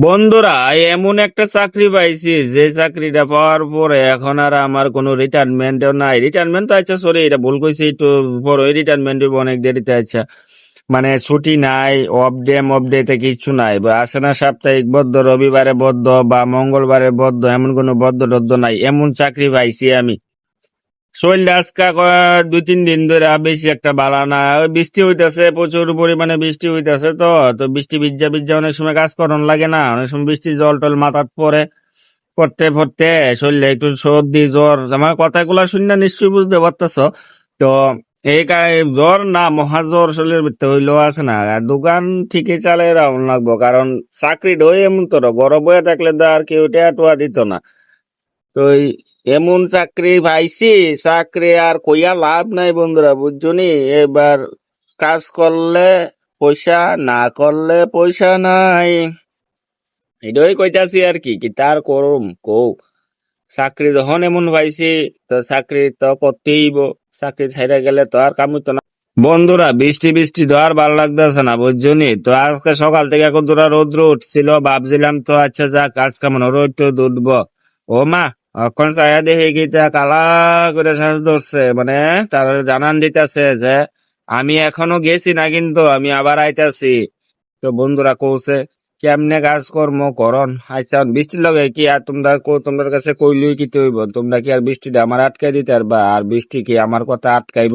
বন্ধুরা, এমন একটা চাকরি পাইছি যে চাকরিটা পাওয়ার পরে এখন আর আমার কোনো রিটায়ারমেন্টও নাই। রিটায়ারমেন্ট তো আচ্ছা, সরি, এটা ভুল কইছি, একটু বড় রিটায়ারমেন্ট অনেক দেরিতে। আচ্ছা, মানে ছুটি নাই, অফ ডে তে কিছু নাই, বা আসে না সাপ্তাহিক বদ্ধ, রবিবারে বদ্ধ বা মঙ্গলবারে বদ্ধ, এমন কোনো বদ্ধ টদ্ধ নাই। এমন চাকরি পাইছি আমি। শরীরটা আজকা 2-3 দিন ধরে বেশি একটা বালা না। ওই বৃষ্টি হইতেছে, প্রচুর পরিমাণে বৃষ্টি হইতেছে। তো তো বৃষ্টি ভিজা ভিজা অনেক সময় কাজ করার লাগে না, অনেক সময় বৃষ্টির জল টল মাথাত পড়ে, পড়তে পড়তে শরীরে একটু সর্দি জ্বর। আমার কথাগুলো শুনে নিশ্চয়ই বুঝতে পারতেছ। তো এই জ্বর না, মহাজ্বর শরীরের ভিতরে হইলেও আছে না। আর দোকান ঠিকই চালাই রাখুন লাগবো, কারণ চাকরি ডই এমন তোর গরম বয়ে থাকলে তো আর কেউ টেয়া দিত না। তো এমন চাকরি পাইছি, চাকরি আর কইয়া লাভ নাই বন্ধুরা, বুঝছনি। এবার কাজ করলে পয়সা, না করলে পয়সা নাই, এটাই কইতাছি আর কি। কি তার করম কৌ, চাকরি যখন এমন পাইছি, তো চাকরি তো করতেই হইব। চাকরি ছাইড়া গেলে তো আর কাম হইতো না। বন্ধুরা, বৃষ্টি বৃষ্টি তো আর ভালো লাগতেছে না, বুঝছনি। তো আজকে সকাল থেকে এখন তোরা রৌদ্র উঠছিল, ভাবছিলাম তো আচ্ছা যাক আজকে মনে হয় রোদ টোদ উঠবো। ও মা, এখন ছায়া দেখে কি তা কালা করে শ্বাস ধরছে, মানে তারা জানান দিতেছে যে আমি এখনো গেছি না, কিন্তু আমি আবার আইতাছি। তো বন্ধুরা কৌছে কেমনে কাজ কর্ম করন। আচ্ছা, বৃষ্টির লগে কি আর তোমরা তোমাদের কাছে কইলই কি হইব? তোমরা কি আর বৃষ্টিটা আমার আটকাই দিতে পারবা? আর বৃষ্টি কি আমার কথা আটকাইব?